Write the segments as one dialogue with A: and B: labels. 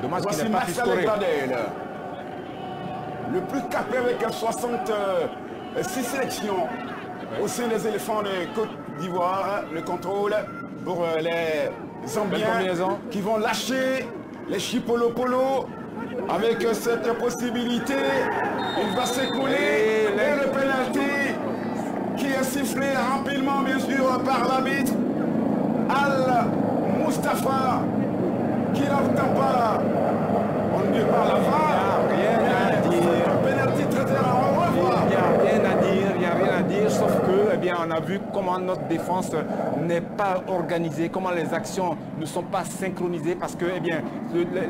A: Dommage qu'il
B: Voici
A: n'ait pas pu
B: Marcel
A: scorer.
B: Gladel, le plus capé avec 66 sélections au sein des éléphants de Côte d'Ivoire. Le contrôle pour les Zambiens
A: combinaison.
B: qui vont lâcher les Chipolo-Polo avec cette possibilité. Il va s'écouler et le penalty qui est sifflé rapidement, bien sûr, par l'arbitre Al-Mustafa qui n'entend pas. On ne dit pas la VAR.
A: Rien à dire.
B: Un penalty très rare. On revoit.
A: Il n'y a rien à dire, il n'y a rien à dire, sauf que, eh bien, on a vu comment notre défense n'est pas organisée, comment les actions ne sont pas synchronisées, parce que, eh bien,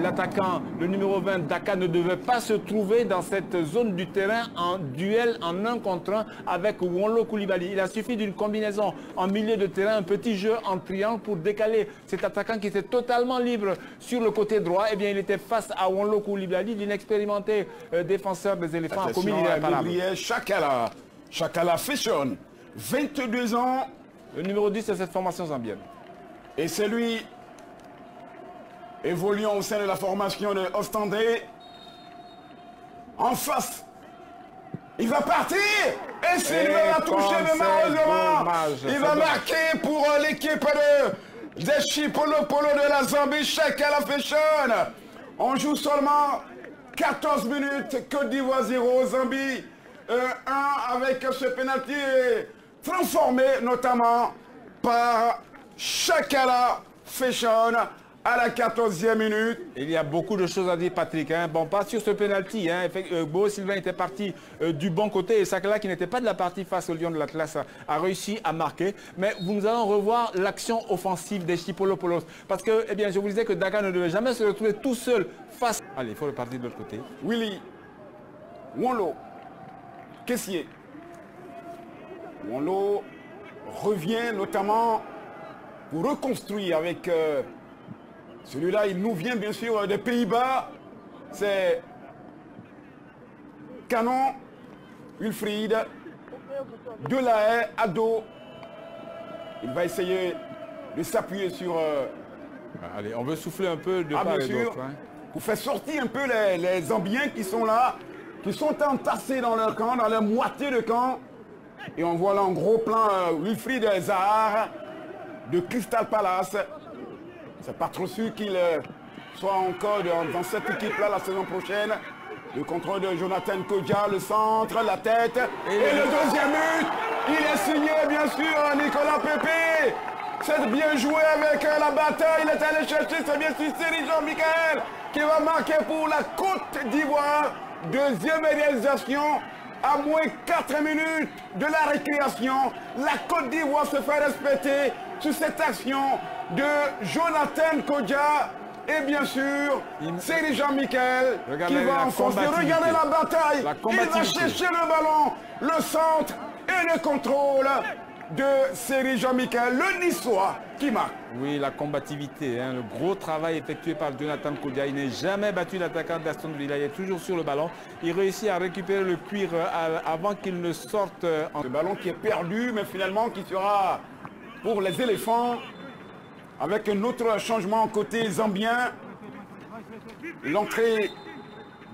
A: l'attaquant, le numéro 20, Daka, ne devait pas se trouver dans cette zone du terrain en duel, en 1 contre 1 avec Wonlo Koulibaly. Il a suffi d'une combinaison en milieu de terrain, un petit jeu en triangle pour décaler cet attaquant qui était totalement libre sur le côté droit. Eh bien, il était face à Wonlo Koulibaly, l'inexpérimenté défenseur des éléphants, a commis l'irréparable.
B: Chakala. Chakala Fashion, 22 ans.
A: Le numéro 10 de cette formation zambienne.
B: Et c'est lui, évoluant au sein de la formation de Ostendé. En face, il va partir. Et s'il va la toucher, mais malheureusement, il va marquer pour l'équipe des Chipolo-Polo de la Zambie, Chakala Fashion. On joue seulement 14 minutes, Côte d'Ivoire 0, Zambie 1 avec ce pénalty transformé notamment par Chakala Fashion à la 14e minute.
A: Il y a beaucoup de choses à dire, Patrick. Hein. Bon, pas sur ce pénalty. Hein. Beau Sylvain était parti du bon côté et Sakala, qui n'était pas de la partie face au Lion de l'Atlas, a réussi à marquer. Mais nous allons revoir l'action offensive des Chipolo-Polos. Parce que, eh bien, je vous disais que Daka ne devait jamais se retrouver tout seul face. Allez, il faut repartir de l'autre côté.
B: Willy, Wonlo, caissier. Wonlo revient notamment pour reconstruire avec celui-là. Il nous vient bien sûr des Pays-Bas. C'est Canon, Wilfried, Delahaye, Ado. Il va essayer de s'appuyer sur...
A: Allez, on veut souffler un peu de part et d'autre. Hein.
B: Pour faire sortir un peu les Zambiens qui sont là, qui sont entassés dans leur camp, dans leur moitié de camp. Et on voit là en gros plan Wilfried Zaha de Crystal Palace. C'est pas trop sûr qu'il soit encore dans cette équipe-là la saison prochaine. Le contrôle de Jonathan Kodja, le centre, la tête. Et le deuxième but, il est signé bien sûr Nicolas Pepe. C'est bien joué avec la bataille. Il est allé chercher, c'est bien sûr Seri Jean-Michel qui va marquer pour la Côte d'Ivoire. Deuxième réalisation. À moins 4 minutes de la récréation, la Côte d'Ivoire se fait respecter sur cette action de Jonathan Kodja et bien sûr, c'est Jean-Michel qui va enfoncer. Regardez la bataille. Il va chercher le ballon, le centre et le contrôle de Seri Jean-Michel, le Niçois qui marque.
A: Oui, la combativité, hein, le gros travail effectué par Jonathan Kodja. Il n'est jamais battu l'attaquant d'Aston Villa, il est toujours sur le ballon. Il réussit à récupérer le cuir avant qu'il ne sorte.
B: Le ballon qui est perdu, mais finalement qui sera pour les éléphants. Avec un autre changement côté zambien. L'entrée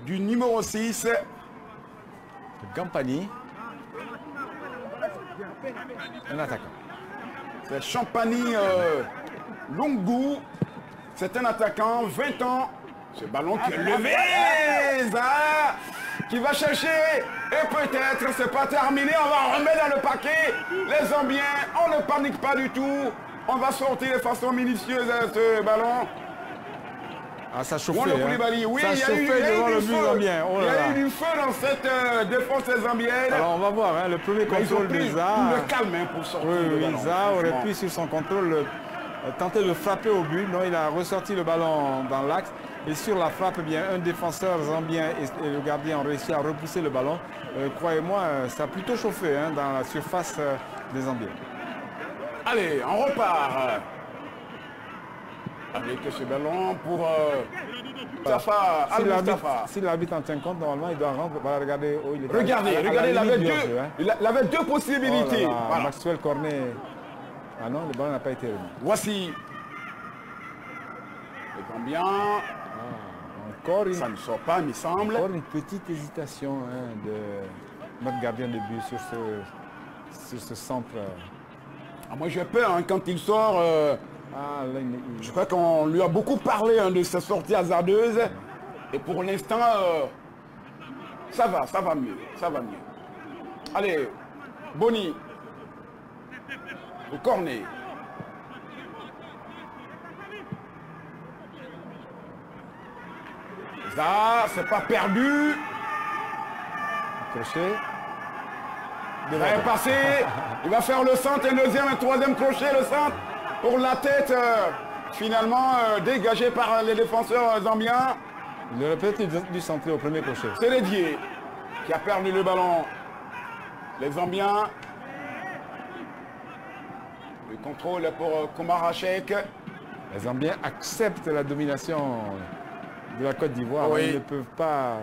B: du numéro 6.
A: Gampani. Un attaquant.
B: C'est Champagny Longu. C'est un attaquant, 20 ans. Ce ballon qui est levé. Zaha qui va chercher. Et peut-être, c'est pas terminé. On va remettre dans le paquet. Les Zambiens, on ne panique pas du tout. On va sortir de façon minutieuse ce ballon.
A: Ah, ça chauffait.
B: Oui,
A: ça chauffait devant le but zambien.
B: Il y a eu du feu dans cette défense zambienne.
A: Alors on va voir, hein, le premier contrôle de Zaha.
B: Le calme pour sortir.
A: Oui, Zaha aurait pu sur son contrôle tenter de frapper au but. Non, il a ressorti le ballon dans l'axe. Et sur la frappe, eh bien, un défenseur zambien et le gardien ont réussi à repousser le ballon. Croyez-moi, ça a plutôt chauffé hein, dans la surface des Zambiens.
B: Allez, on repart. Avec ce ballon pour Mustafa.
A: Si l'arbitre en tient compte, normalement, il doit rendre. Voilà, regardez. Oh, il est
B: regardez, il avait deux possibilités.
A: Oh là là, voilà. Maxwell Cornet. Ah non, le ballon n'a pas été remis.
B: Voici. Les Zambiens. Ça ne sort pas, il me semble.
A: Encore une petite hésitation hein, de notre gardien de but sur ce centre.
B: Ah, moi j'ai peur hein, quand il sort.
A: Là,
B: Je crois qu'on lui a beaucoup parlé hein, de sa sortie hasardeuse. Et pour l'instant, ça va mieux. Ça va mieux. Allez, Boni. Au cornet. Ça, c'est pas perdu.
A: Crochet.
B: Il va passer. Il va faire le centre, un deuxième, un troisième crochet, le centre. Pour la tête, finalement, dégagé par les défenseurs zambiens.
A: Il aurait peut-être dû centrer au premier crochet.
B: C'est Lédier qui a perdu le ballon. Les Zambiens. Le contrôle pour Komarachek.
A: Les Zambiens acceptent la domination de la Côte d'Ivoire.
B: Oui.
A: Ils ne peuvent pas